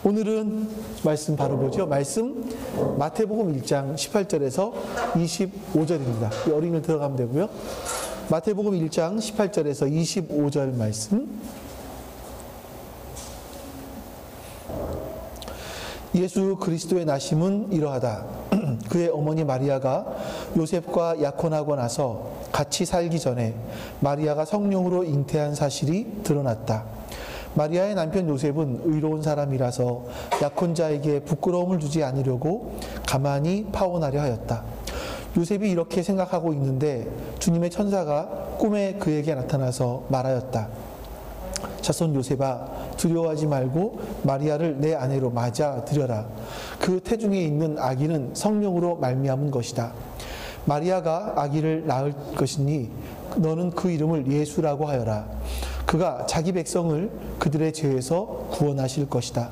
오늘은 말씀 바로 보죠. 말씀 마태복음 1장 18절에서 25절입니다. 어린이를 들어가면 되고요. 마태복음 1장 18절에서 25절 말씀. 예수 그리스도의 나심은 이러하다. 그의 어머니 마리아가 요셉과 약혼하고 나서 같이 살기 전에 마리아가 성령으로 잉태한 사실이 드러났다. 마리아의 남편 요셉은 의로운 사람이라서 약혼자에게 부끄러움을 주지 않으려고 가만히 파혼하려 하였다. 요셉이 이렇게 생각하고 있는데 주님의 천사가 꿈에 그에게 나타나서 말하였다. 자손 요셉아, 두려워하지 말고 마리아를 내 아내로 맞아 들여라. 그 태중에 있는 아기는 성령으로 말미암은 것이다. 마리아가 아기를 낳을 것이니 너는 그 이름을 예수라고 하여라. 그가 자기 백성을 그들의 죄에서 구원하실 것이다.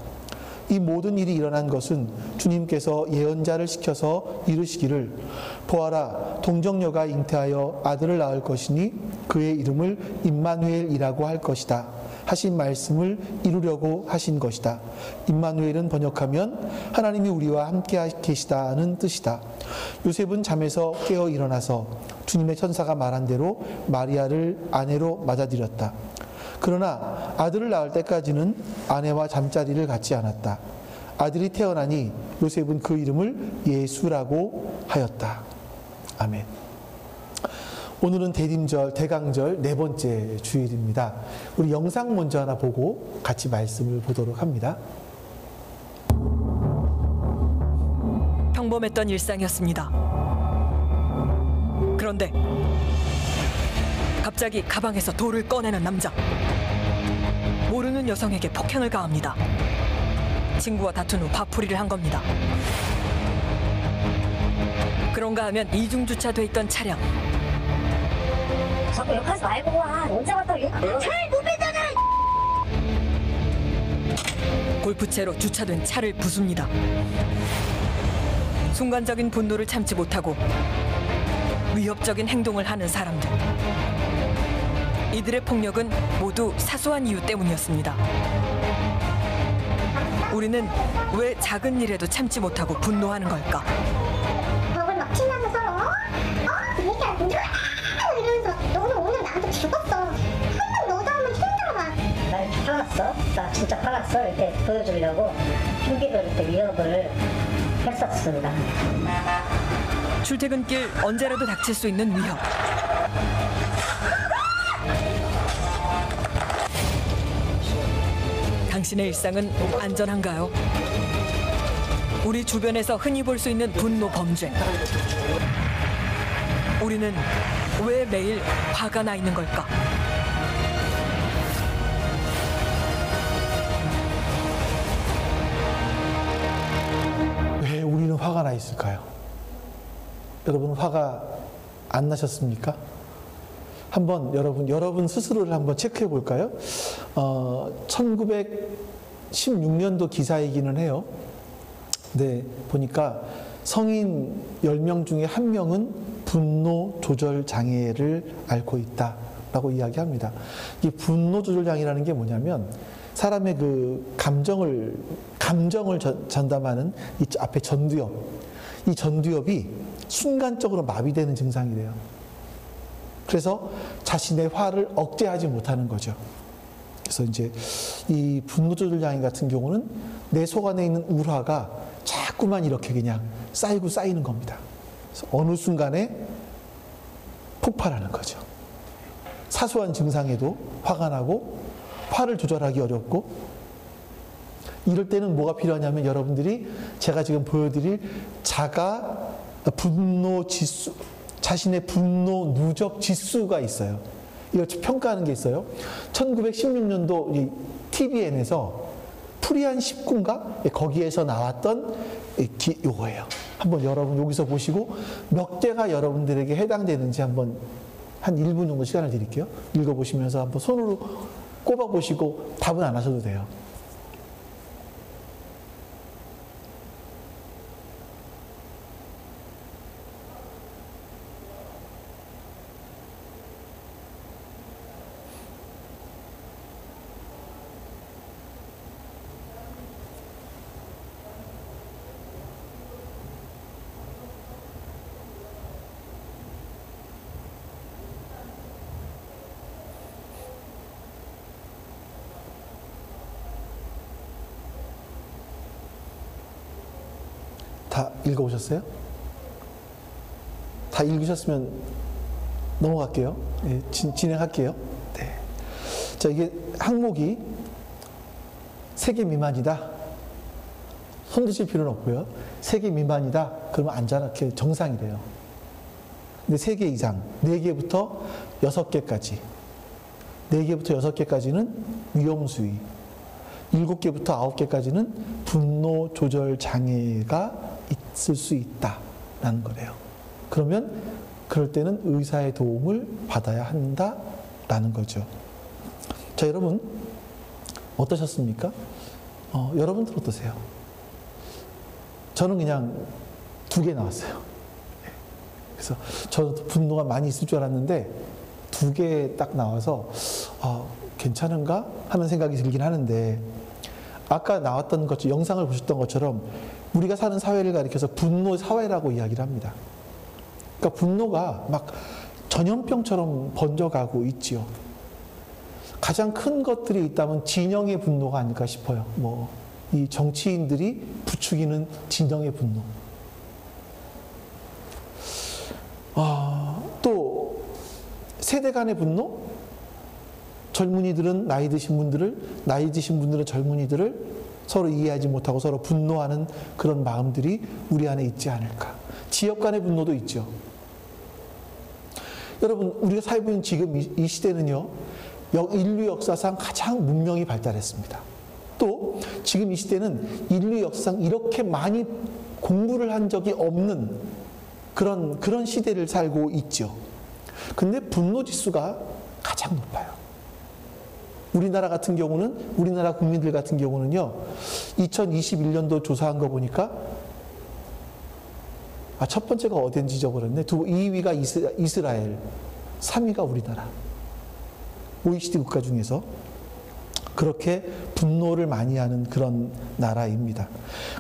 이 모든 일이 일어난 것은 주님께서 예언자를 시켜서 이르시기를 보아라, 동정녀가 잉태하여 아들을 낳을 것이니 그의 이름을 임마누엘이라고 할 것이다 하신 말씀을 이루려고 하신 것이다. 임마누엘은 번역하면 하나님이 우리와 함께 계시다는 뜻이다. 요셉은 잠에서 깨어 일어나서 주님의 천사가 말한 대로 마리아를 아내로 맞아들였다. 그러나 아들을 낳을 때까지는 아내와 잠자리를 갖지 않았다. 아들이 태어나니 요셉은 그 이름을 예수라고 하였다. 아멘. 오늘은 대림절, 대강절 네 번째 주일입니다. 우리 영상 먼저 하나 보고 같이 말씀을 보도록 합니다. 평범했던 일상이었습니다. 그런데 갑자기 가방에서 돌을 꺼내는 남자. 모르는 여성에게 폭행을 가합니다. 친구와 다툰 후 화풀이를 한 겁니다. 그런가 하면 이중 주차돼 있던 차량. 자꾸 욕하지 말고 와. 언제 왔다고 욕? 차를 못 빼잖아. 골프채로 주차된 차를 부숩니다. 순간적인 분노를 참지 못하고 위협적인 행동을 하는 사람들. 이들의 폭력은 모두 사소한 이유 때문이었습니다. 우리는 왜 작은 일에도 참지 못하고 분노하는 걸까? 벽을 막 치면서 서로 얘기 안 돼? 이러면서 너는 오늘 나한테 죽었어. 한 번 너도 한번 힘들어봐. 날 화났어? 나 진짜 화났어? 이렇게 보여주려고 흉기로 이렇게 위협을 했었습니다. 출퇴근길 언제라도 닥칠 수 있는 위협. 당신의 일상은 안전한가요? 우리 주변에서 흔히 볼 수 있는 분노 범죄. 우리는 왜 매일 화가 나 있는 걸까? 왜 우리는 화가 나 있을까요? 여러분 화가 안 나셨습니까? 한번 여러분 스스로를 한번 체크해 볼까요? 1916년도 기사이기는 해요. 네, 보니까 성인 10명 중에 1명은 분노 조절 장애를 앓고 있다라고 이야기합니다. 이 분노 조절 장애라는 게 뭐냐면 사람의 그 감정을 전담하는 이 앞에 전두엽, 이 전두엽이 순간적으로 마비되는 증상이래요. 그래서 자신의 화를 억제하지 못하는 거죠. 그래서 이제 이 분노 조절 장애 같은 경우는 내 속 안에 있는 울화가 자꾸만 이렇게 그냥 쌓이고 쌓이는 겁니다. 그래서 어느 순간에 폭발하는 거죠. 사소한 증상에도 화가 나고 화를 조절하기 어렵고, 이럴 때는 뭐가 필요하냐면 여러분들이 제가 지금 보여드릴 분노 지수, 자신의 분노 누적 지수가 있어요. 이걸 평가하는 게 있어요. 1916년도 TVN에서 프리한 19인가? 거기에서 나왔던 요거예요. 한번 여러분 여기서 보시고 몇 개가 여러분들에게 해당되는지 한번 한 1분 정도 시간을 드릴게요. 읽어보시면서 한번 손으로 꼽아보시고 답은 안 하셔도 돼요. 다 읽어보셨어요? 다 읽으셨으면 넘어갈게요. 예, 진행할게요. 네. 자, 이게 항목이 3개 미만이다. 손 드실 필요는 없고요. 3개 미만이다. 그러면 앉아놓게 정상이래요. 근데 3개 이상, 4개부터 6개까지. 4개부터 6개까지는 위험수위. 7개부터 9개까지는 분노 조절 장애가 있을 수 있다라는 거래요. 그러면 그럴 때는 의사의 도움을 받아야 한다라는 거죠. 자, 여러분 어떠셨습니까? 여러분들 어떠세요? 저는 그냥 2개 나왔어요. 그래서 저도 분노가 많이 있을 줄 알았는데 2개 딱 나와서 괜찮은가 하는 생각이 들긴 하는데, 아까 나왔던 것, 영상을 보셨던 것처럼 우리가 사는 사회를 가리켜서 분노 사회라고 이야기를 합니다. 그러니까 분노가 막 전염병처럼 번져가고 있지요. 가장 큰 것들이 있다면 진영의 분노가 아닐까 싶어요. 이 정치인들이 부추기는 진영의 분노. 또 세대 간의 분노? 젊은이들은 나이 드신 분들은 젊은이들을 서로 이해하지 못하고 서로 분노하는 그런 마음들이 우리 안에 있지 않을까. 지역 간의 분노도 있죠. 여러분, 우리가 살고 있는 지금 이 시대는요, 인류 역사상 가장 문명이 발달했습니다. 또 지금 이 시대는 인류 역사상 이렇게 많이 공부를 한 적이 없는 그런 시대를 살고 있죠. 근데 분노 지수가 가장 높아요. 우리나라 국민들 같은 경우는요, 2021년도 조사한 거 보니까, 첫 번째가 어딘지 잊어버렸네. 2위가 이스라엘, 3위가 우리나라. OECD 국가 중에서 그렇게 분노를 많이 하는 그런 나라입니다.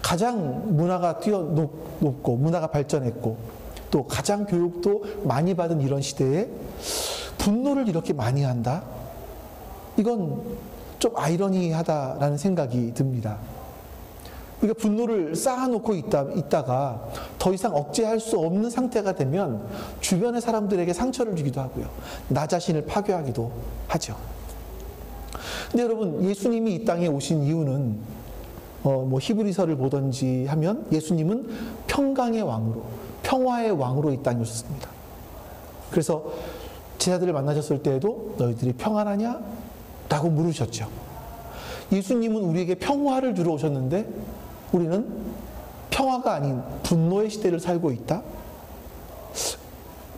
가장 문화가 높고, 문화가 발전했고, 또 가장 교육도 많이 받은 이런 시대에 분노를 이렇게 많이 한다? 이건 좀 아이러니하다라는 생각이 듭니다. 우리가 분노를 쌓아놓고 있다가 더 이상 억제할 수 없는 상태가 되면 주변의 사람들에게 상처를 주기도 하고요. 나 자신을 파괴하기도 하죠. 근데 여러분, 예수님이 이 땅에 오신 이유는 히브리서를 보든지 하면 예수님은 평강의 왕으로, 평화의 왕으로 이 땅에 오셨습니다. 그래서 제자들을 만나셨을 때에도 너희들이 평안하냐? 라고 물으셨죠. 예수님은 우리에게 평화를 주러 오셨는데 우리는 평화가 아닌 분노의 시대를 살고 있다?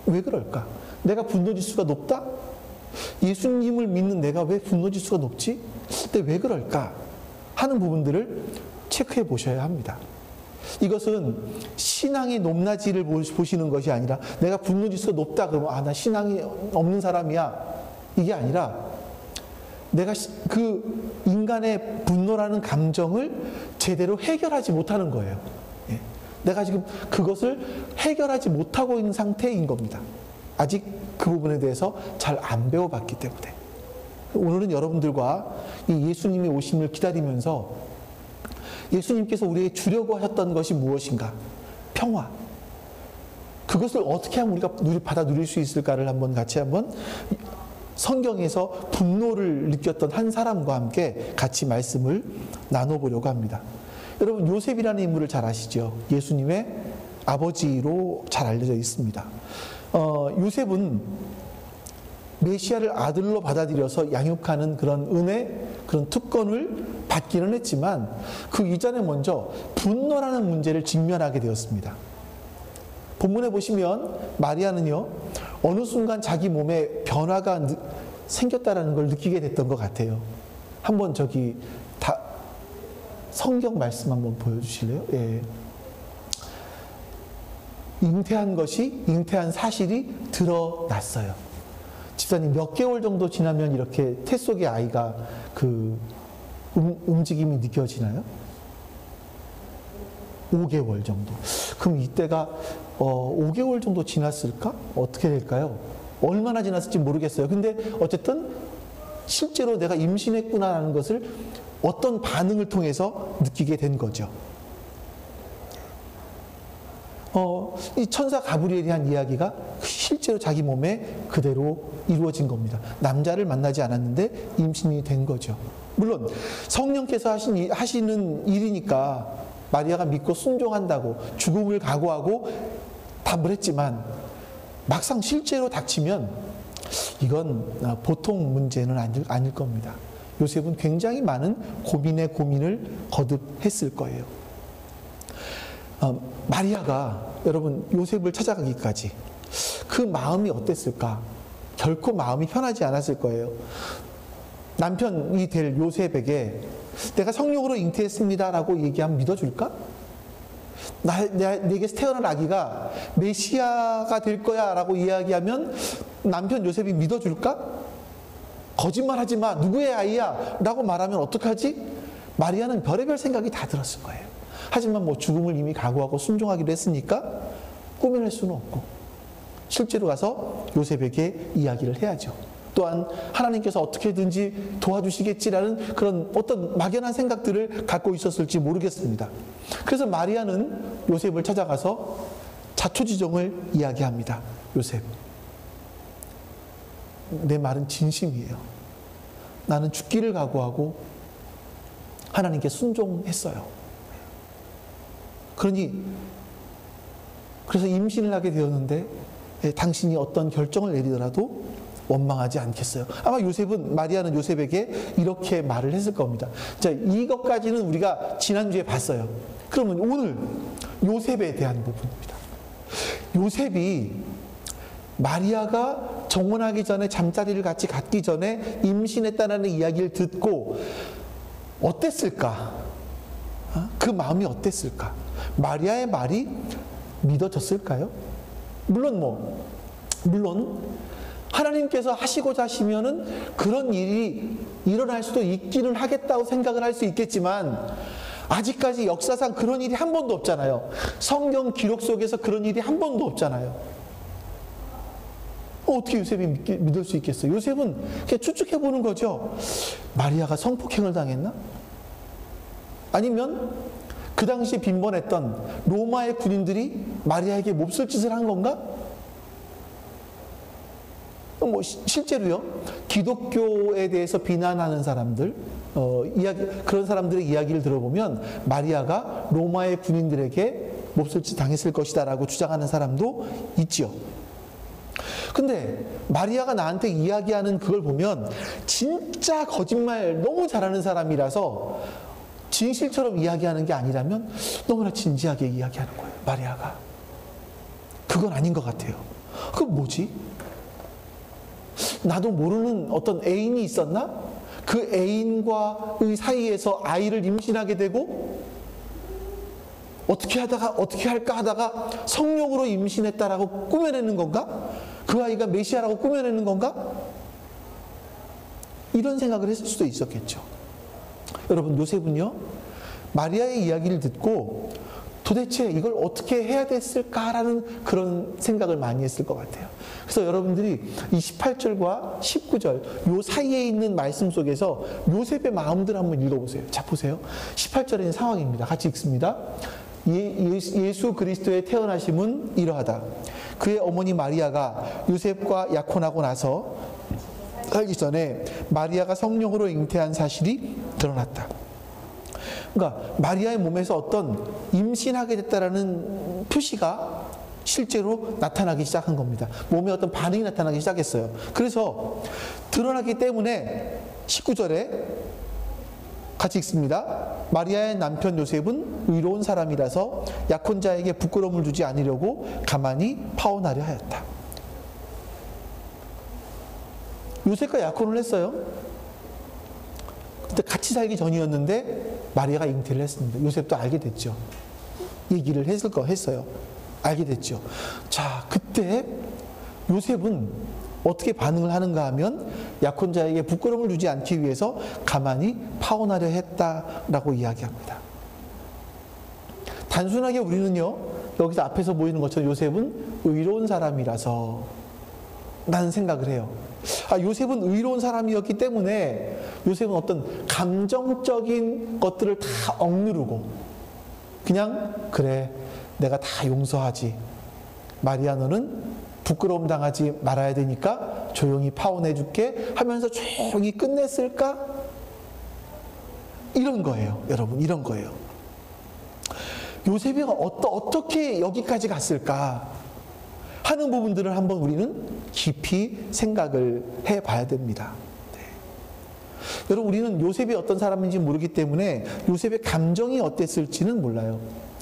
왜 그럴까? 내가 분노 지수가 높다? 예수님을 믿는 내가 왜 분노 지수가 높지? 근데 왜 그럴까? 하는 부분들을 체크해 보셔야 합니다. 이것은 신앙의 높낮이를 보시는 것이 아니라 내가 분노 지수가 높다 그러면 나 신앙이 없는 사람이야. 이게 아니라 내가 그 인간의 분노라는 감정을 제대로 해결하지 못하는 거예요. 내가 지금 그것을 해결하지 못하고 있는 상태인 겁니다. 아직 그 부분에 대해서 잘 안 배워봤기 때문에. 오늘은 여러분들과 이 예수님의 오심을 기다리면서 예수님께서 우리에게 주려고 하셨던 것이 무엇인가? 평화. 그것을 어떻게 하면 우리가 받아 누릴 수 있을까를 같이 성경에서 분노를 느꼈던 한 사람과 함께 같이 말씀을 나눠보려고 합니다. 여러분, 요셉이라는 인물을 잘 아시죠? 예수님의 아버지로 잘 알려져 있습니다. 요셉은 메시아를 아들로 받아들여서 양육하는 그런 은혜, 그런 특권을 받기는 했지만 그 이전에 먼저 분노라는 문제를 직면하게 되었습니다. 본문에 보시면 마리아는요, 어느 순간 자기 몸에 변화가 생겼다라는 걸 느끼게 됐던 것 같아요. 한번 성경 말씀 한번 보여주실래요? 예. 잉태한 사실이 드러났어요. 집사님, 몇 개월 정도 지나면 이렇게 태 속의 아이가 움직임이 느껴지나요? 5개월 정도. 그럼 이때가 5개월 정도 지났을까? 어떻게 될까요? 얼마나 지났을지 모르겠어요. 근데 어쨌든 실제로 내가 임신했구나라는 것을 어떤 반응을 통해서 느끼게 된 거죠. 이 천사 가브리엘이 한 이야기가 실제로 자기 몸에 그대로 이루어진 겁니다. 남자를 만나지 않았는데 임신이 된 거죠. 물론 성령께서 하시는 일이니까 마리아가 믿고 순종한다고 죽음을 각오하고 답을 했지만 막상 실제로 닥치면 이건 보통 문제는 아닐 겁니다. 요셉은 굉장히 많은 고민을 거듭했을 거예요. 마리아가 여러분 요셉을 찾아가기까지 그 마음이 어땠을까? 결코 마음이 편하지 않았을 거예요. 남편이 될 요셉에게 내가 성령으로 잉태했습니다 라고 얘기하면 믿어줄까? 내게서 태어난 아기가 메시아가 될 거야 라고 이야기하면 남편 요셉이 믿어줄까? 거짓말하지 마, 누구의 아이야 라고 말하면 어떡하지? 마리아는 별의별 생각이 다 들었을 거예요. 하지만 뭐 죽음을 이미 각오하고 순종하기로 했으니까 꾸며낼 수는 없고 실제로 가서 요셉에게 이야기를 해야죠. 또한 하나님께서 어떻게든지 도와주시겠지라는 그런 어떤 막연한 생각들을 갖고 있었을지 모르겠습니다. 그래서 마리아는 요셉을 찾아가서 자초지종을 이야기합니다. 요셉, 내 말은 진심이에요. 나는 죽기를 각오하고 하나님께 순종했어요. 그래서 임신을 하게 되었는데 당신이 어떤 결정을 내리더라도 원망하지 않겠어요. 아마 마리아는 요셉에게 이렇게 말을 했을 겁니다. 자, 이것까지는 우리가 지난주에 봤어요. 그러면 오늘 요셉에 대한 부분입니다. 요셉이 마리아가 정혼하기 전에 잠자리를 같이 갖기 전에 임신했다는 이야기를 듣고 어땠을까? 그 마음이 어땠을까? 마리아의 말이 믿어졌을까요? 물론 하나님께서 하시고자 하시면은 그런 일이 일어날 수도 있기는 하겠다고 생각을 할 수 있겠지만 아직까지 역사상 그런 일이 한 번도 없잖아요. 성경 기록 속에서 그런 일이 한 번도 없잖아요. 어떻게 요셉이 믿을 수 있겠어요? 요셉은 그냥 추측해 보는 거죠. 마리아가 성폭행을 당했나? 아니면 그 당시에 빈번했던 로마의 군인들이 마리아에게 몹쓸 짓을 한 건가? 실제로요, 기독교에 대해서 비난하는 사람들, 그런 사람들의 이야기를 들어보면 마리아가 로마의 군인들에게 몹쓸 짓 당했을 것이다 라고 주장하는 사람도 있지요. 근데 마리아가 나한테 이야기하는 그걸 보면 진짜 거짓말 너무 잘하는 사람이라서 진실처럼 이야기하는 게 아니라면 너무나 진지하게 이야기하는 거예요, 마리아가. 그건 아닌 것 같아요. 그건 뭐지? 나도 모르는 어떤 애인이 있었나? 그 애인과의 사이에서 아이를 임신하게 되고 어떻게 할까 하다가 성령으로 임신했다라고 꾸며내는 건가? 그 아이가 메시아라고 꾸며내는 건가? 이런 생각을 했을 수도 있었겠죠. 여러분, 요셉은요, 마리아의 이야기를 듣고 도대체 이걸 어떻게 해야 됐을까라는 그런 생각을 많이 했을 것 같아요. 그래서 여러분들이 이 18절과 19절 요 사이에 있는 말씀 속에서 요셉의 마음들을 한번 읽어보세요. 자, 보세요. 18절에 있는 상황입니다. 같이 읽습니다. 예수 그리스도의 태어나심은 이러하다. 그의 어머니 마리아가 요셉과 약혼하고 나서 살기 전에 마리아가 성령으로 잉태한 사실이 드러났다. 그러니까 마리아의 몸에서 어떤 임신하게 됐다라는 표시가 실제로 나타나기 시작한 겁니다. 몸에 어떤 반응이 나타나기 시작했어요. 그래서 드러나기 때문에 19절에 같이 읽습니다. 마리아의 남편 요셉은 의로운 사람이라서 약혼자에게 부끄러움을 주지 않으려고 가만히 파혼하려 하였다. 요셉과 약혼을 했어요. 그때 같이 살기 전이었는데 마리아가 잉태를 했습니다. 요셉도 알게 됐죠. 얘기를 했어요. 알게 됐죠. 자, 그때 요셉은 어떻게 반응을 하는가 하면 약혼자에게 부끄러움을 주지 않기 위해서 가만히 파혼하려 했다라고 이야기합니다. 단순하게 우리는요, 여기서 앞에서 보이는 것처럼 요셉은 의로운 사람이라서 라는 생각을 해요. 요셉은 의로운 사람이었기 때문에 요셉은 어떤 감정적인 것들을 다 억누르고 그냥 그래, 내가 다 용서하지. 마리아 너는 부끄러움 당하지 말아야 되니까 조용히 파혼해 줄게 하면서 조용히 끝냈을까? 이런 거예요. 여러분, 이런 거예요. 요셉이 어떻게 여기까지 갔을까 하는 부분들을 한번 우리는 깊이 생각을 해봐야 됩니다. 네. 여러분, 우리는 요셉이 어떤 사람인지 모르기 때문에 요셉의 감정이 어땠을지는 몰라요.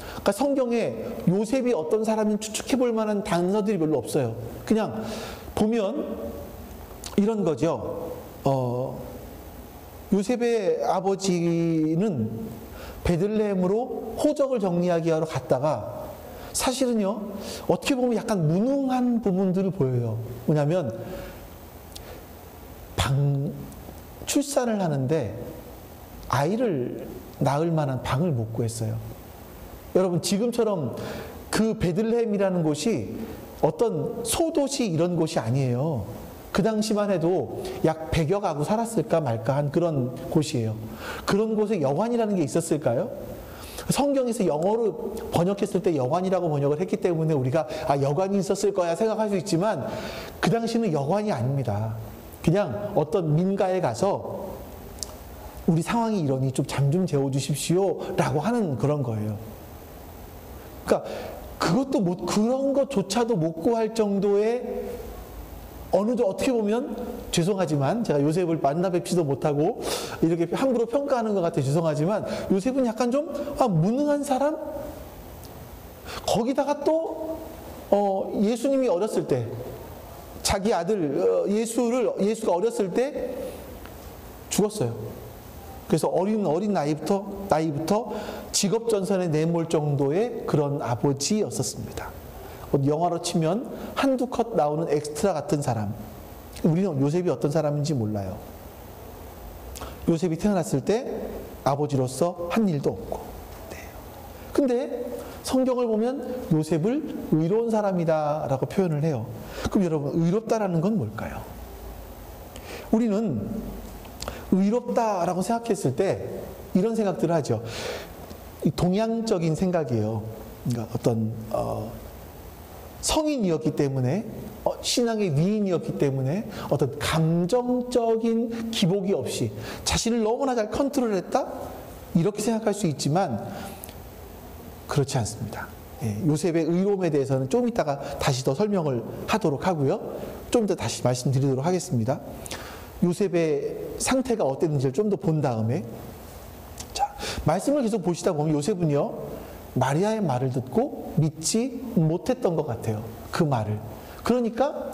그러니까 성경에 요셉이 어떤 사람인지 추측해 볼 만한 단서들이 별로 없어요. 그냥 보면 이런 거죠. 요셉의 아버지는 베들레헴으로 호적을 정리하기 하러 갔다가 사실은요, 어떻게 보면 약간 무능한 부분들을 보여요. 뭐냐면 출산을 하는데 아이를 낳을 만한 방을 못 구했어요. 여러분, 지금처럼 그 베들레헴이라는 곳이 어떤 소도시 이런 곳이 아니에요. 그 당시만 해도 약 100여 가구 살았을까 말까 한 그런 곳이에요. 그런 곳에 여관이라는 게 있었을까요? 성경에서 영어로 번역했을 때 여관이라고 번역을 했기 때문에 우리가 여관이 있었을 거야 생각할 수 있지만 그 당시는 여관이 아닙니다. 그냥 어떤 민가에 가서 우리 상황이 이러니 좀 잠 좀 재워주십시오 라고 하는 그런 거예요. 그러니까 그런 것조차도 못 구할 정도의 어떻게 보면 죄송하지만 제가 요셉을 만나 뵙지도 못하고 이렇게 함부로 평가하는 것 같아 죄송하지만 요셉은 약간 좀 무능한 사람? 거기다가 또 예수님이 어렸을 때 자기 아들 예수가 어렸을 때 죽었어요. 그래서 어린 나이부터 직업전선에 내몰 정도의 그런 아버지였었습니다. 영화로 치면 한두 컷 나오는 엑스트라 같은 사람. 우리는 요셉이 어떤 사람인지 몰라요. 요셉이 태어났을 때 아버지로서 한 일도 없고. 네. 근데 성경을 보면 요셉을 의로운 사람이다 라고 표현을 해요. 그럼 여러분, 의롭다라는 건 뭘까요? 우리는 의롭다라고 생각했을 때 이런 생각들을 하죠. 동양적인 생각이에요. 그러니까 어떤 성인이었기 때문에 신앙의 위인이었기 때문에 어떤 감정적인 기복이 없이 자신을 너무나 잘 컨트롤했다 이렇게 생각할 수 있지만 그렇지 않습니다. 요셉의 의로움에 대해서는 좀 이따가 다시 더 설명을 하도록 하고요. 좀 더 다시 말씀드리도록 하겠습니다. 요셉의 상태가 어땠는지를 좀 더 본 다음에 자, 말씀을 계속 보시다 보면 요셉은요 마리아의 말을 듣고 믿지 못했던 것 같아요. 그 말을. 그러니까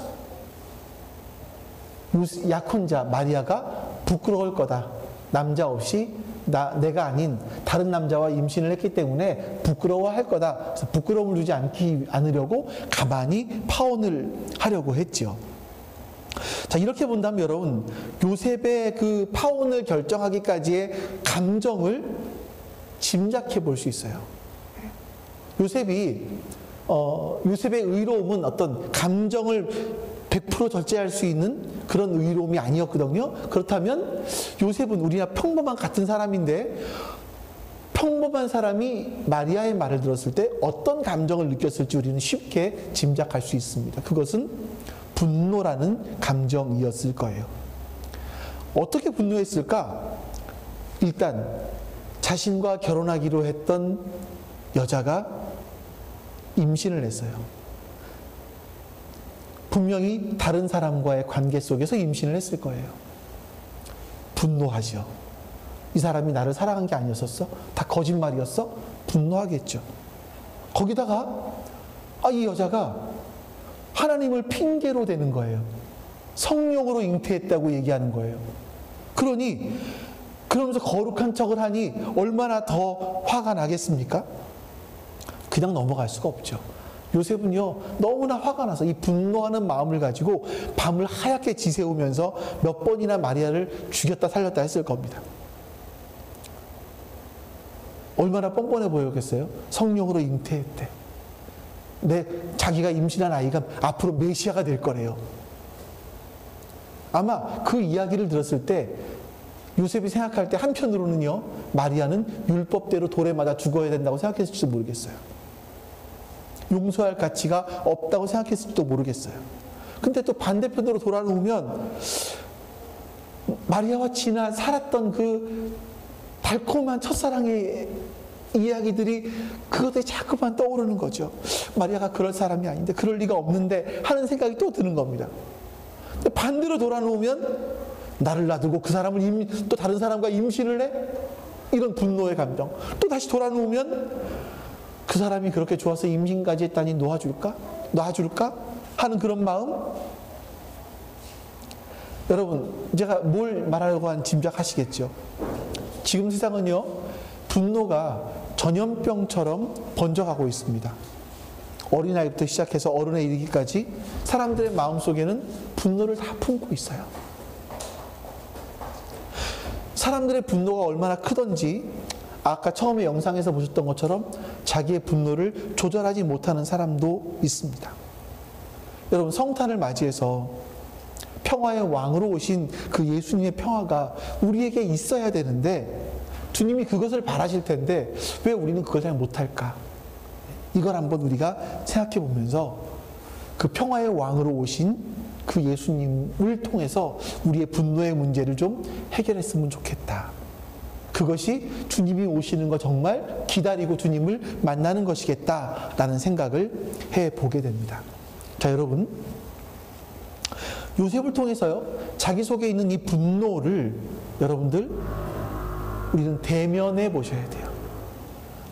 약혼자 마리아가 부끄러울 거다. 남자 없이 내가 아닌 다른 남자와 임신을 했기 때문에 부끄러워할 거다. 그래서 부끄러움을 주지 않으려고 가만히 파혼을 하려고 했죠. 자, 이렇게 본다면 여러분, 요셉의 그 파혼을 결정하기까지의 감정을 짐작해 볼 수 있어요. 요셉의 의로움은 어떤 감정을 100% 절제할 수 있는 그런 의로움이 아니었거든요. 그렇다면 요셉은 우리나 평범한 같은 사람인데 평범한 사람이 마리아의 말을 들었을 때 어떤 감정을 느꼈을지 우리는 쉽게 짐작할 수 있습니다. 그것은 분노라는 감정이었을 거예요. 어떻게 분노했을까? 일단 자신과 결혼하기로 했던 여자가 임신을 했어요. 분명히 다른 사람과의 관계 속에서 임신을 했을 거예요. 분노하죠. 이 사람이 나를 사랑한 게 아니었었어? 다 거짓말이었어? 분노하겠죠. 거기다가 이 여자가 하나님을 핑계로 대는 거예요. 성령으로 잉태했다고 얘기하는 거예요. 그러면서 거룩한 척을 하니 얼마나 더 화가 나겠습니까? 그냥 넘어갈 수가 없죠. 요셉은요 너무나 화가 나서 이 분노하는 마음을 가지고 밤을 하얗게 지새우면서 몇 번이나 마리아를 죽였다 살렸다 했을 겁니다. 얼마나 뻔뻔해 보였겠어요? 성령으로 잉태했대. 자기가 임신한 아이가 앞으로 메시아가 될 거래요. 아마 그 이야기를 들었을 때 요셉이 생각할 때 한편으로는요 마리아는 율법대로 돌에 맞아 죽어야 된다고 생각했을지도 모르겠어요. 용서할 가치가 없다고 생각했을지도 모르겠어요. 근데 또 반대편으로 돌아놓으면 마리아와 살았던 그 달콤한 첫사랑의 이야기들이 그것에 자꾸만 떠오르는 거죠. 마리아가 그럴 사람이 아닌데, 그럴 리가 없는데 하는 생각이 또 드는 겁니다. 근데 반대로 돌아놓으면 나를 놔두고 그 사람을 또 다른 사람과 임신을 해? 이런 분노의 감정. 또 다시 돌아놓으면 그 사람이 그렇게 좋아서 임신까지 했다니 놔줄까? 하는 그런 마음. 여러분, 제가 뭘 말하려고 하는지 짐작하시겠죠? 지금 세상은요, 분노가 전염병처럼 번져가고 있습니다. 어린아이부터 시작해서 어른에 이르기까지 사람들의 마음속에는 분노를 다 품고 있어요. 사람들의 분노가 얼마나 크던지 아까 처음에 영상에서 보셨던 것처럼 자기의 분노를 조절하지 못하는 사람도 있습니다. 여러분, 성탄을 맞이해서 평화의 왕으로 오신 그 예수님의 평화가 우리에게 있어야 되는데, 주님이 그것을 바라실 텐데 왜 우리는 그걸 잘 못할까? 이걸 한번 우리가 생각해 보면서 그 평화의 왕으로 오신 그 예수님을 통해서 우리의 분노의 문제를 좀 해결했으면 좋겠다. 그것이 주님이 오시는 거 정말 기다리고 주님을 만나는 것이겠다라는 생각을 해보게 됩니다. 자, 여러분, 요셉을 통해서요, 자기 속에 있는 이 분노를 여러분들 우리는 대면해 보셔야 돼요.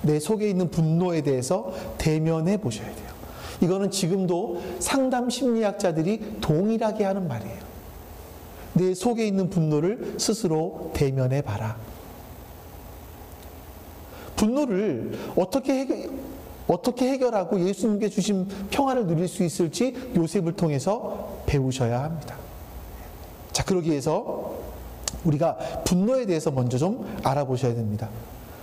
내 속에 있는 분노에 대해서 대면해 보셔야 돼요. 이거는 지금도 상담 심리학자들이 동일하게 하는 말이에요. 내 속에 있는 분노를 스스로 대면해 봐라. 분노를 어떻게 해결하고 예수님께 주신 평화를 누릴 수 있을지 요셉을 통해서 배우셔야 합니다. 자, 그러기 위해서 우리가 분노에 대해서 먼저 좀 알아보셔야 됩니다.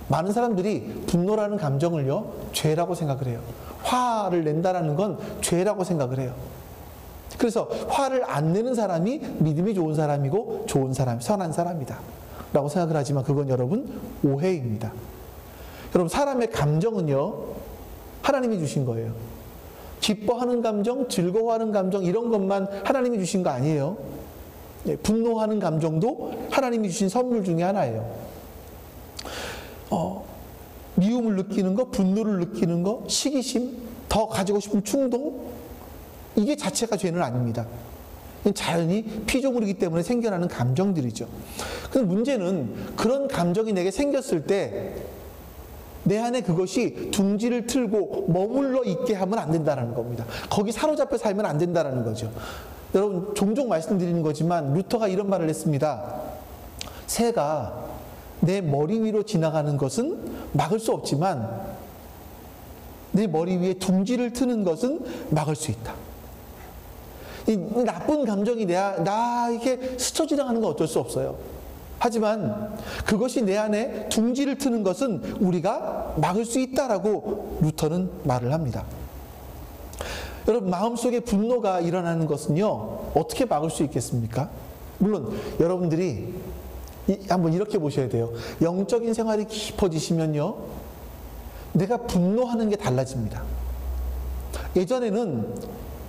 많은 사람들이 분노라는 감정을요, 죄라고 생각을 해요. 화를 낸다라는 건 죄라고 생각을 해요. 그래서 화를 안 내는 사람이 믿음이 좋은 사람이고 좋은 사람, 선한 사람이다 라고 생각을 하지만 그건 여러분 오해입니다. 여러분, 사람의 감정은요, 하나님이 주신 거예요. 기뻐하는 감정, 즐거워하는 감정, 이런 것만 하나님이 주신 거 아니에요. 분노하는 감정도 하나님이 주신 선물 중에 하나예요. 미움을 느끼는 거, 분노를 느끼는 거, 시기심, 더 가지고 싶은 충동, 이게 자체가 죄는 아닙니다. 자연히 피조물이기 때문에 생겨나는 감정들이죠. 근데 문제는 그런 감정이 내게 생겼을 때 내 안에 그것이 둥지를 틀고 머물러 있게 하면 안 된다는 겁니다. 거기 사로잡혀 살면 안 된다는 거죠. 여러분, 종종 말씀드리는 거지만 루터가 이런 말을 했습니다. 새가 내 머리 위로 지나가는 것은 막을 수 없지만 내 머리 위에 둥지를 트는 것은 막을 수 있다. 이 나쁜 감정이 나에게 스쳐 지나가는 건 어쩔 수 없어요. 하지만 그것이 내 안에 둥지를 트는 것은 우리가 막을 수 있다라고 루터는 말을 합니다. 여러분, 마음속에 분노가 일어나는 것은요, 어떻게 막을 수 있겠습니까? 물론 여러분들이 한번 이렇게 보셔야 돼요. 영적인 생활이 깊어지시면요, 내가 분노하는 게 달라집니다. 예전에는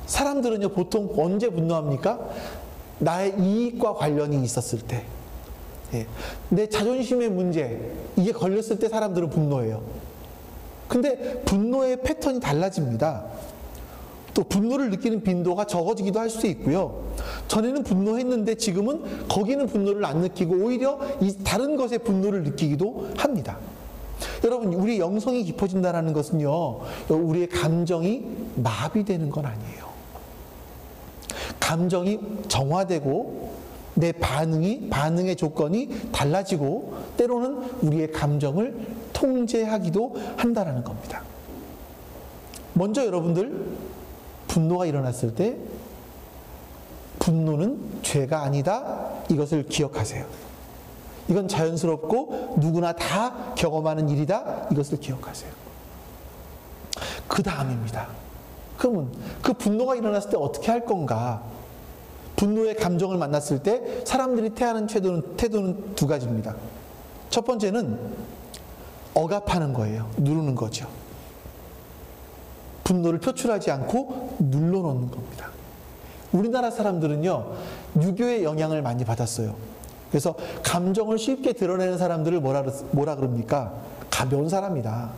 사람들은요, 보통 언제 분노합니까? 나의 이익과 관련이 있었을 때, 내 자존심의 문제, 이게 걸렸을 때 사람들은 분노해요. 근데 분노의 패턴이 달라집니다. 또 분노를 느끼는 빈도가 적어지기도 할 수 있고요. 전에는 분노했는데 지금은 거기는 분노를 안 느끼고 오히려 이 다른 것에 분노를 느끼기도 합니다. 여러분, 우리 영성이 깊어진다는 것은요, 우리의 감정이 마비되는 건 아니에요. 감정이 정화되고 내 반응의 조건이 달라지고 때로는 우리의 감정을 통제하기도 한다는 겁니다. 먼저 여러분들, 분노가 일어났을 때 분노는 죄가 아니다, 이것을 기억하세요. 이건 자연스럽고 누구나 다 경험하는 일이다, 이것을 기억하세요. 그 다음입니다. 그러면 그 분노가 일어났을 때 어떻게 할 건가? 분노의 감정을 만났을 때 사람들이 태하는 태도는 두 가지입니다. 첫 번째는 억압하는 거예요. 누르는 거죠. 분노를 표출하지 않고 눌러놓는 겁니다. 우리나라 사람들은요, 유교의 영향을 많이 받았어요. 그래서 감정을 쉽게 드러내는 사람들을 뭐라 그럽니까? 가벼운 사람이다.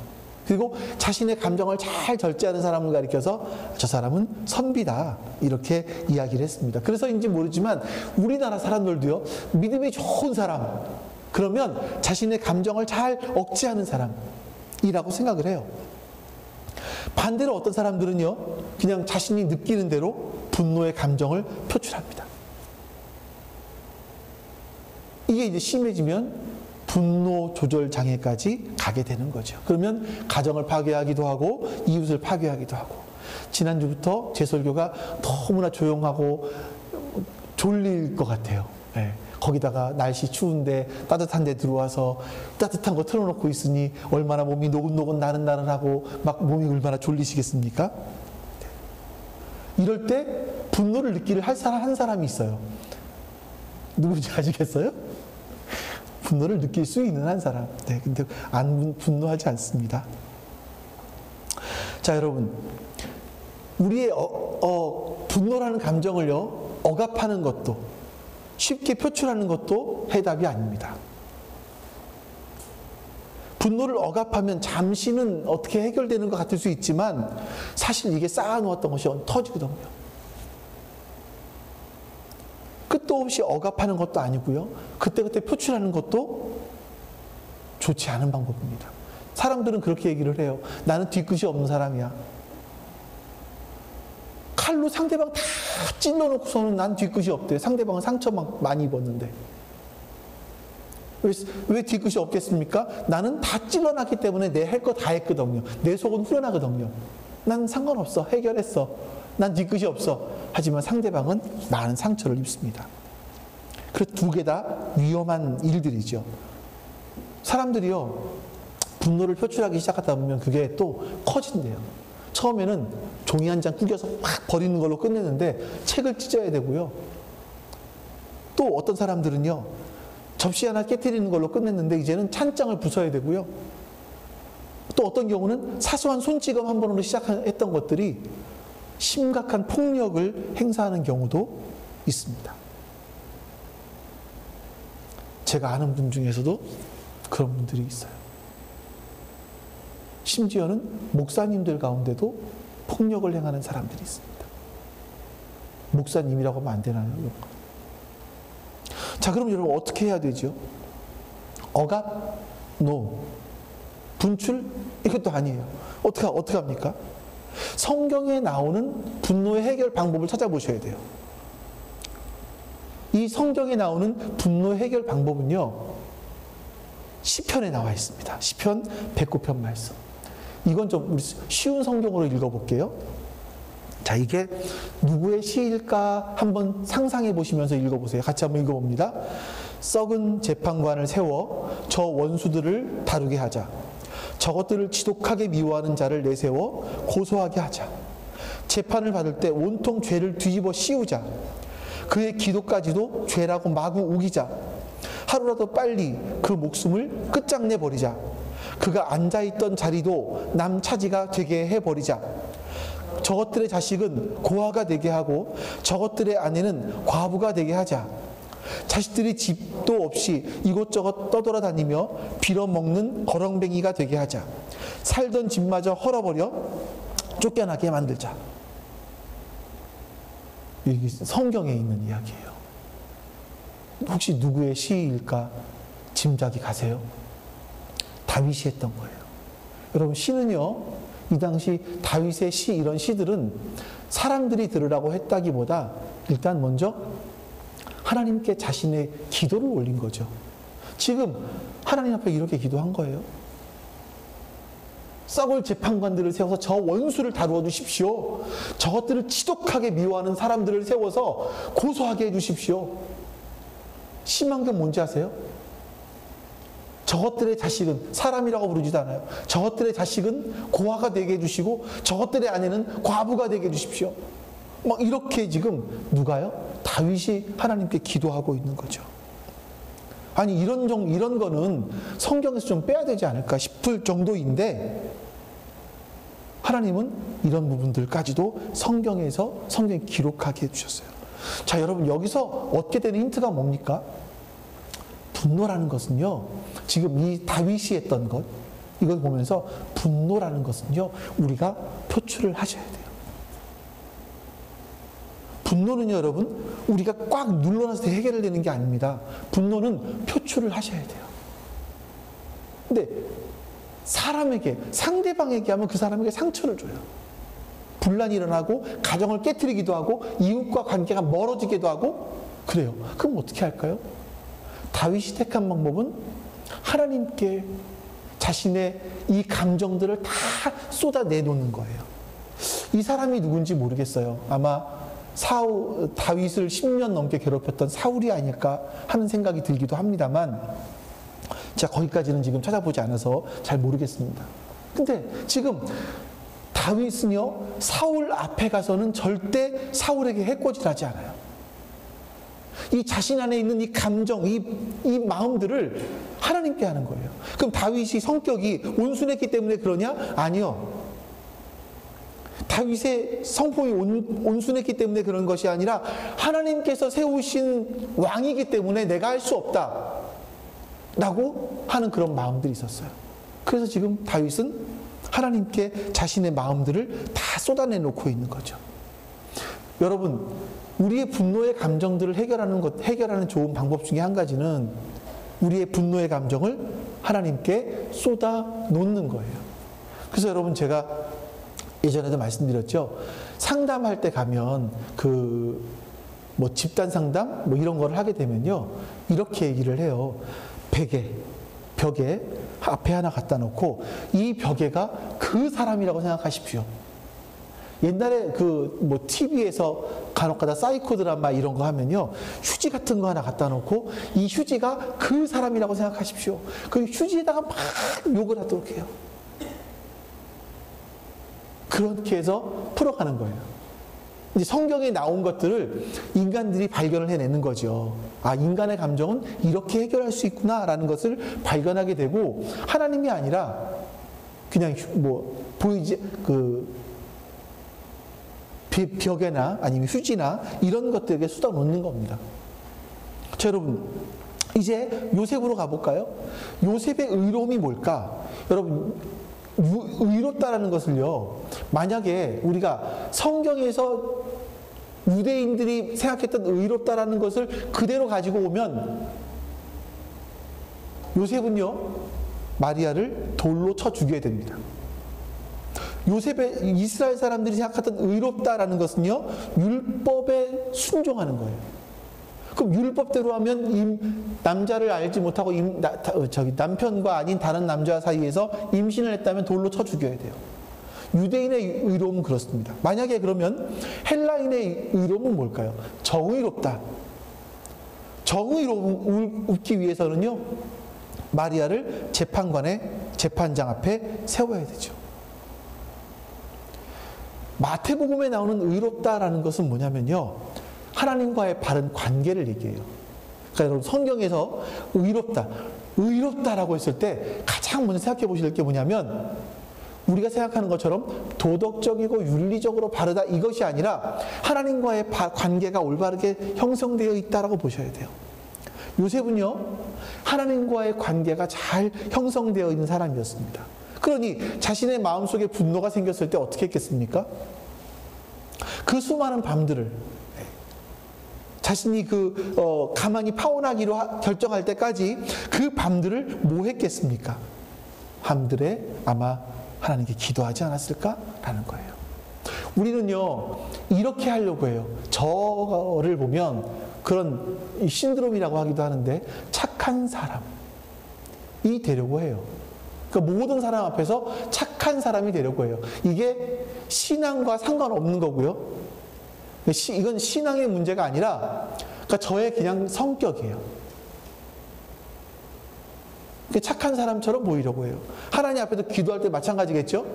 그리고 자신의 감정을 잘 절제하는 사람을 가리켜서 저 사람은 선비다, 이렇게 이야기를 했습니다. 그래서인지 모르지만 우리나라 사람들도요, 믿음이 좋은 사람, 그러면 자신의 감정을 잘 억제하는 사람이라고 생각을 해요. 반대로 어떤 사람들은요, 그냥 자신이 느끼는 대로 분노의 감정을 표출합니다. 이게 이제 심해지면 분노 조절 장애까지 가게 되는 거죠. 그러면 가정을 파괴하기도 하고 이웃을 파괴하기도 하고. 지난주부터 제 설교가 너무나 조용하고 졸릴 것 같아요. 네. 거기다가 날씨 추운데 따뜻한 데 들어와서 따뜻한 거 틀어놓고 있으니 얼마나 몸이 노곤노곤 나른나른하고 막 몸이 얼마나 졸리시겠습니까? 이럴 때 분노를 느끼는 한 사람이 있어요. 누군지 아시겠어요? 분노를 느낄 수 있는 한 사람. 네, 근데 분노하지 않습니다. 자, 여러분, 우리의 분노라는 감정을요, 억압하는 것도, 쉽게 표출하는 것도 해답이 아닙니다. 분노를 억압하면 잠시는 어떻게 해결되는 것 같을 수 있지만 사실 이게 쌓아놓았던 것이 터지거든요. 끝도 없이 억압하는 것도 아니고요, 그때그때 표출하는 것도 좋지 않은 방법입니다. 사람들은 그렇게 얘기를 해요. 나는 뒤끝이 없는 사람이야. 칼로 상대방 다 찔러놓고서는 난 뒤끝이 없대. 상대방은 상처 막 많이 입었는데. 왜 뒤끝이 없겠습니까? 나는 다 찔러놨기 때문에 내 할 거 다 했거든요. 내 속은 후련하거든요. 난 상관없어. 해결했어. 난 뒤끝이 없어. 하지만 상대방은 많은 상처를 입습니다. 그래서 두 개 다 위험한 일들이죠. 사람들이요, 분노를 표출하기 시작하다 보면 그게 또 커진대요. 처음에는 종이 한 장 구겨서 막 버리는 걸로 끝내는데 책을 찢어야 되고요. 또 어떤 사람들은요, 접시 하나 깨트리는 걸로 끝냈는데 이제는 찬장을 부숴야 되고요. 또 어떤 경우는 사소한 손찌검 한 번으로 시작했던 것들이 심각한 폭력을 행사하는 경우도 있습니다. 제가 아는 분 중에서도 그런 분들이 있어요. 심지어는 목사님들 가운데도 폭력을 행하는 사람들이 있습니다. 목사님이라고 하면 안 되나요? 자, 그럼 여러분 어떻게 해야 되죠? 억압? No. 분출? 이것도 아니에요. 어떻게 합니까? 성경에 나오는 분노의 해결 방법을 찾아보셔야 돼요. 이 성경에 나오는 분노의 해결 방법은요, 시편에 나와 있습니다. 시편 109편 말씀. 이건 좀 우리 쉬운 성경으로 읽어볼게요. 자, 이게 누구의 시일까 한번 상상해 보시면서 읽어보세요. 같이 한번 읽어봅니다. 썩은 재판관을 세워 저 원수들을 다루게 하자. 저것들을 지독하게 미워하는 자를 내세워 고소하게 하자. 재판을 받을 때 온통 죄를 뒤집어 씌우자. 그의 기도까지도 죄라고 마구 우기자. 하루라도 빨리 그 목숨을 끝장내 버리자. 그가 앉아있던 자리도 남 차지가 되게 해버리자. 저것들의 자식은 고아가 되게 하고 저것들의 아내는 과부가 되게 하자. 자식들이 집도 없이 이곳저곳 떠돌아다니며 빌어먹는 거렁뱅이가 되게 하자. 살던 집마저 헐어버려 쫓겨나게 만들자. 이게 성경에 있는 이야기예요. 혹시 누구의 시일까 짐작이 가세요? 다윗이 했던 거예요. 여러분, 시는요, 이 당시 다윗의 시, 이런 시들은 사람들이 들으라고 했다기보다 일단 먼저 하나님께 자신의 기도를 올린 거죠. 지금 하나님 앞에 이렇게 기도한 거예요. 썩을 재판관들을 세워서 저 원수를 다루어 주십시오. 저것들을 지독하게 미워하는 사람들을 세워서 고소하게 해 주십시오. 심한 게 뭔지 아세요? 저것들의 자식은, 사람이라고 부르지도 않아요. 저것들의 자식은 고아가 되게 해주시고 저것들의 아내는 과부가 되게 해주십시오. 막 이렇게 지금 누가요? 다윗이 하나님께 기도하고 있는 거죠. 아니, 이런 거는 성경에서 좀 빼야 되지 않을까 싶을 정도인데, 하나님은 이런 부분들까지도 성경에 기록하게 해주셨어요. 자, 여러분, 여기서 얻게 되는 힌트가 뭡니까? 분노라는 것은요, 지금 이 다윗이 했던 것, 이걸 보면서 분노라는 것은요, 우리가 표출을 하셔야 돼요. 분노는요, 여러분, 우리가 꽉 눌러놔서 해결되는 게 아닙니다. 분노는 표출을 하셔야 돼요. 근데 사람에게, 상대방에게 하면 그 사람에게 상처를 줘요. 분란이 일어나고 가정을 깨트리기도 하고 이웃과 관계가 멀어지기도 하고 그래요. 그럼 어떻게 할까요? 다윗이 택한 방법은 하나님께 자신의 이 감정들을 다 쏟아내놓는 거예요. 이 사람이 누군지 모르겠어요. 아마 다윗을 10년 넘게 괴롭혔던 사울이 아닐까 하는 생각이 들기도 합니다만, 제가 거기까지는 지금 찾아보지 않아서 잘 모르겠습니다. 근데 지금 다윗은요, 사울 앞에 가서는 절대 사울에게 해코지하지 않아요. 이 자신 안에 있는 이 감정, 이 마음들을 하나님께 하는 거예요. 그럼 다윗이 성격이 온순했기 때문에 그러냐? 아니요. 다윗의 성품이 온순했기 때문에 그런 것이 아니라 하나님께서 세우신 왕이기 때문에 내가 할 수 없다 라고 하는 그런 마음들이 있었어요. 그래서 지금 다윗은 하나님께 자신의 마음들을 다 쏟아내놓고 있는 거죠. 여러분, 우리의 분노의 감정들을 해결하는 좋은 방법 중에 한 가지는 우리의 분노의 감정을 하나님께 쏟아놓는 거예요. 그래서 여러분, 제가 예전에도 말씀드렸죠. 상담할 때 가면 집단 상담 이런 거를 하게 되면요, 이렇게 얘기를 해요. 벽에 앞에 하나 갖다 놓고 이 벽에가 그 사람이라고 생각하십시오. 옛날에 TV에서 간혹가다 사이코 드라마 이런 거 하면요, 휴지 같은 거 하나 갖다 놓고 이 휴지가 그 사람이라고 생각하십시오. 그 휴지에다가 막 욕을 하도록 해요. 그렇게 해서 풀어가는 거예요. 이제 성경에 나온 것들을 인간들이 발견을 해내는 거죠. 아, 인간의 감정은 이렇게 해결할 수 있구나라는 것을 발견하게 되고, 하나님이 아니라 그냥 벽에나 아니면 휴지나 이런 것들에게 쏟아놓는 겁니다. 자, 여러분, 이제 요셉으로 가볼까요? 요셉의 의로움이 뭘까? 여러분, 의롭다라는 것을요, 만약에 우리가 성경에서 유대인들이 생각했던 의롭다라는 것을 그대로 가지고 오면 요셉은요, 마리아를 돌로 쳐 죽여야 됩니다. 요셉의 이스라엘 사람들이 생각했던 의롭다라는 것은요, 율법에 순종하는 거예요. 그럼 율법대로 하면 남자를 알지 못하고 남편과 아닌 다른 남자 사이에서 임신을 했다면 돌로 쳐 죽여야 돼요. 유대인의 의로움은 그렇습니다. 만약에 그러면 헬라인의 의로움은 뭘까요? 정의롭다. 정의롭기 위해서는요, 마리아를 재판장 앞에 세워야 되죠. 마태복음에 나오는 의롭다라는 것은 뭐냐면요, 하나님과의 바른 관계를 얘기해요. 그러니까 여러분, 성경에서 의롭다라고 했을 때 가장 먼저 생각해 보실 게 뭐냐면, 우리가 생각하는 것처럼 도덕적이고 윤리적으로 바르다 이것이 아니라 하나님과의 관계가 올바르게 형성되어 있다라고 보셔야 돼요. 요셉은요, 하나님과의 관계가 잘 형성되어 있는 사람이었습니다. 그러니 자신의 마음속에 분노가 생겼을 때 어떻게 했겠습니까? 그 수많은 밤들을 자신이 가만히 파혼하기로 결정할 때까지 그 밤들을 뭐 했겠습니까? 밤들에 아마 하나님께 기도하지 않았을까라는 거예요. 우리는요, 이렇게 하려고 해요. 저를 보면 그런 신드롬이라고 하기도 하는데, 착한 사람이 되려고 해요. 그러니까 모든 사람 앞에서 착한 사람이 되려고 해요. 이게 신앙과 상관없는 거고요. 이건 신앙의 문제가 아니라, 그러니까 저의 그냥 성격이에요. 착한 사람처럼 보이려고 해요. 하나님 앞에서 기도할 때 마찬가지겠죠?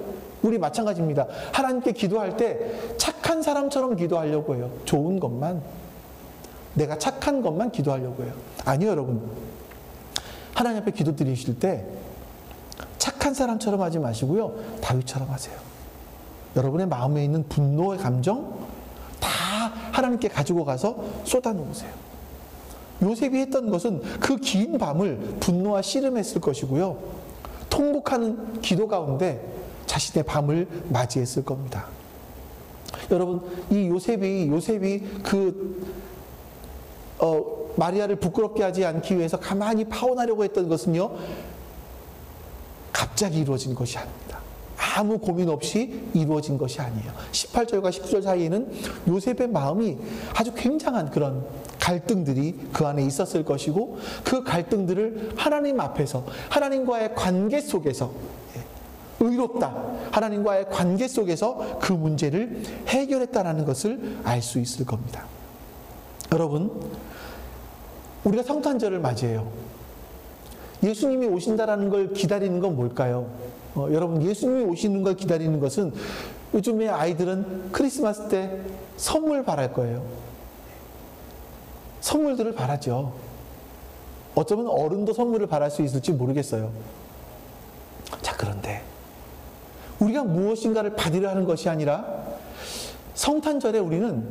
우리 마찬가지입니다. 하나님께 기도할 때 착한 사람처럼 기도하려고 해요. 좋은 것만, 내가 착한 것만 기도하려고 해요. 아니요, 여러분. 하나님 앞에 기도 드리실 때 착한 사람처럼 하지 마시고요, 다윗처럼 하세요. 여러분의 마음에 있는 분노의 감정 다 하나님께 가지고 가서 쏟아놓으세요. 요셉이 했던 것은 그 긴 밤을 분노와 씨름했을 것이고요. 통곡하는 기도 가운데 자신의 밤을 맞이했을 겁니다. 여러분, 이 요셉이 마리아를 부끄럽게 하지 않기 위해서 가만히 파혼하려고 했던 것은요, 갑자기 이루어진 것이 아닙니다. 아무 고민 없이 이루어진 것이 아니에요. 18절과 19절 사이에는 요셉의 마음이 아주 굉장한 그런 갈등들이 그 안에 있었을 것이고, 그 갈등들을 하나님 앞에서, 하나님과의 관계 속에서, 의롭다, 하나님과의 관계 속에서 그 문제를 해결했다는 것을 알 수 있을 겁니다. 여러분, 우리가 성탄절을 맞이해요. 예수님이 오신다라는 걸 기다리는 건 뭘까요? 여러분, 예수님이 오시는 걸 기다리는 것은, 요즘에 아이들은 크리스마스 때 선물 바랄 거예요. 선물들을 바라죠. 어쩌면 어른도 선물을 바랄 수 있을지 모르겠어요. 자, 그런데 우리가 무엇인가를 받으려 하는 것이 아니라 성탄절에 우리는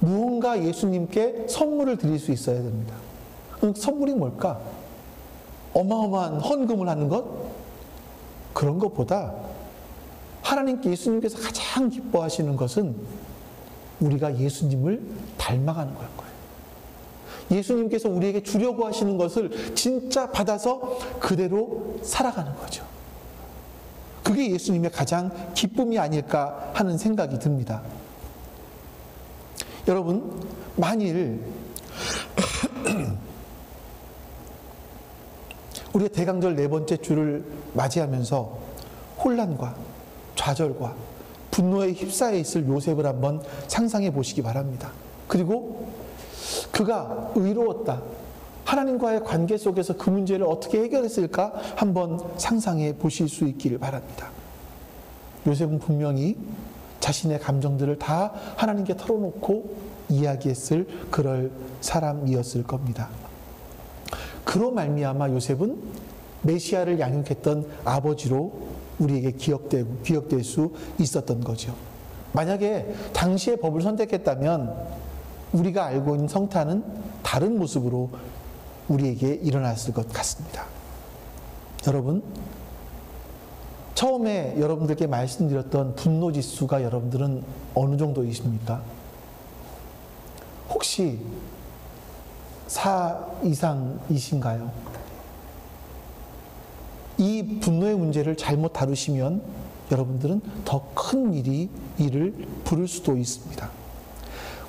무언가 예수님께 선물을 드릴 수 있어야 됩니다. 선물이 뭘까? 어마어마한 헌금을 하는 것? 그런 것보다 하나님께, 예수님께서 가장 기뻐하시는 것은 우리가 예수님을 닮아가는 걸 거예요. 예수님께서 우리에게 주려고 하시는 것을 진짜 받아서 그대로 살아가는 거죠. 그게 예수님의 가장 기쁨이 아닐까 하는 생각이 듭니다. 여러분, 만일 우리가 대강절 네 번째 주를 맞이하면서 혼란과 좌절과 분노에 휩싸여 있을 요셉을 한번 상상해 보시기 바랍니다. 그리고 그가 의로웠다, 하나님과의 관계 속에서 그 문제를 어떻게 해결했을까 한번 상상해 보실 수 있기를 바랍니다. 요셉은 분명히 자신의 감정들을 다 하나님께 털어놓고 이야기했을 그럴 사람이었을 겁니다. 그로 말미암아 요셉은 메시아를 양육했던 아버지로 우리에게 기억될 수 있었던 거죠. 만약에 당시의 법을 선택했다면 우리가 알고 있는 성탄은 다른 모습으로 우리에게 일어났을 것 같습니다. 여러분, 처음에 여러분들께 말씀드렸던 분노 지수가 여러분들은 어느 정도이십니까? 혹시 4 이상이신가요? 이 분노의 문제를 잘못 다루시면 여러분들은 더 큰 일을 부를 수도 있습니다.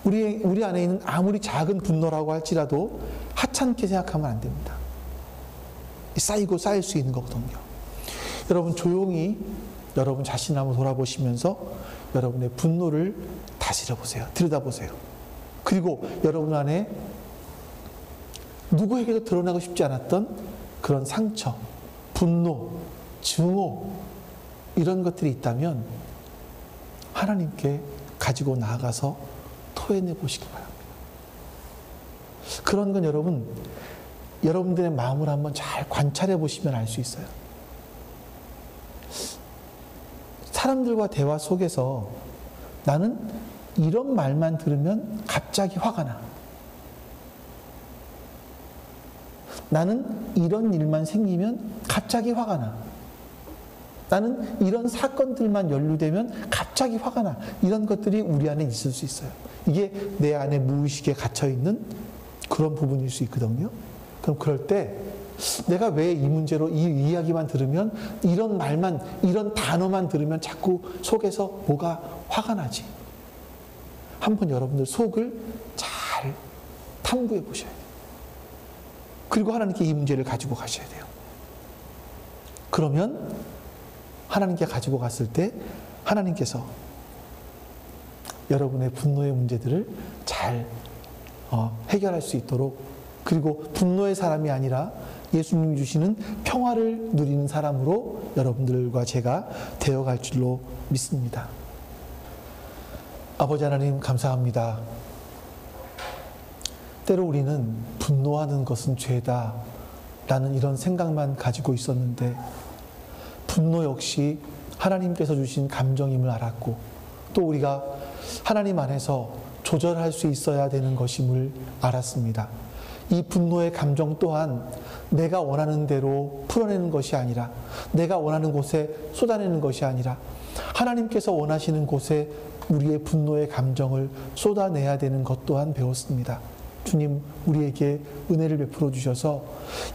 우리 안에 있는 아무리 작은 분노라고 할지라도 하찮게 생각하면 안 됩니다. 쌓이고 쌓일 수 있는 거거든요. 여러분, 조용히 여러분 자신 한번 돌아보시면서 여러분의 분노를 다스려 보세요. 들여다보세요. 그리고 여러분 안에 누구에게도 드러나고 싶지 않았던 그런 상처, 분노, 증오, 이런 것들이 있다면 하나님께 가지고 나아가서 토해내 보시기 바랍니다. 그런 건 여러분, 여러분들의 마음을 한번 잘 관찰해 보시면 알 수 있어요. 사람들과 대화 속에서 나는 이런 말만 들으면 갑자기 화가 나. 나는 이런 일만 생기면 갑자기 화가 나. 나는 이런 사건들만 연루되면 갑자기 화가 나. 이런 것들이 우리 안에 있을 수 있어요. 이게 내 안에 무의식에 갇혀있는 그런 부분일 수 있거든요. 그럼 그럴 때 내가 왜 이 문제로 이 이야기만 들으면, 이런 말만, 이런 단어만 들으면 자꾸 속에서 뭐가 화가 나지? 한번 여러분들 속을 잘 탐구해 보셔야 돼요. 그리고 하나님께 이 문제를 가지고 가셔야 돼요. 그러면 하나님께 가지고 갔을 때 하나님께서 여러분의 분노의 문제들을 잘 해결할 수 있도록, 그리고 분노의 사람이 아니라 예수님이 주시는 평화를 누리는 사람으로 여러분들과 제가 되어갈 줄로 믿습니다. 아버지 하나님, 감사합니다. 때로 우리는 분노하는 것은 죄다 라는 이런 생각만 가지고 있었는데, 분노 역시 하나님께서 주신 감정임을 알았고, 또 우리가 하나님 안에서 조절할 수 있어야 되는 것임을 알았습니다. 이 분노의 감정 또한 내가 원하는 대로 풀어내는 것이 아니라, 내가 원하는 곳에 쏟아내는 것이 아니라, 하나님께서 원하시는 곳에 우리의 분노의 감정을 쏟아내야 되는 것 또한 배웠습니다. 주님 우리에게 은혜를 베풀어 주셔서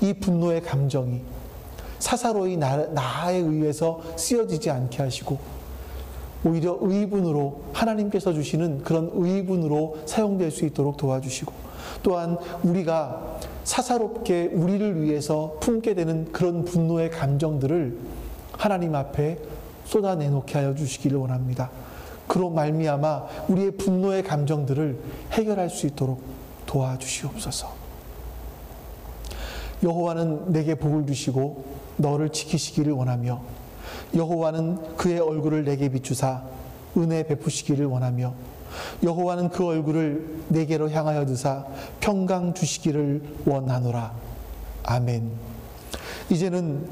이 분노의 감정이 사사로이 나에 의해서 쓰여지지 않게 하시고, 오히려 의분으로, 하나님께서 주시는 그런 의분으로 사용될 수 있도록 도와주시고, 또한 우리가 사사롭게 우리를 위해서 품게 되는 그런 분노의 감정들을 하나님 앞에 쏟아내놓게 하여 주시기를 원합니다. 그로 말미암아 우리의 분노의 감정들을 해결할 수 있도록 도와주시옵소서. 여호와는 내게 복을 주시고 너를 지키시기를 원하며, 여호와는 그의 얼굴을 내게 비추사 은혜 베푸시기를 원하며, 여호와는 그 얼굴을 내게로 향하여 드사 평강 주시기를 원하노라. 아멘. 이제는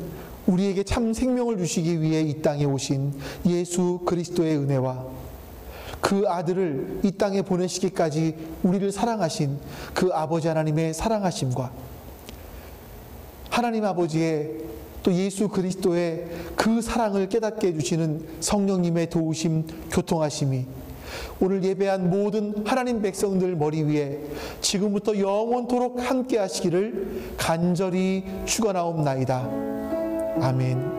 우리에게 참 생명을 주시기 위해 이 땅에 오신 예수 그리스도의 은혜와 그 아들을 이 땅에 보내시기까지 우리를 사랑하신 그 아버지 하나님의 사랑하심과 하나님 아버지의 또 예수 그리스도의 그 사랑을 깨닫게 해주시는 성령님의 도우심, 교통하심이 오늘 예배한 모든 하나님 백성들 머리 위에 지금부터 영원토록 함께 하시기를 간절히 축원하옵나이다. 아멘.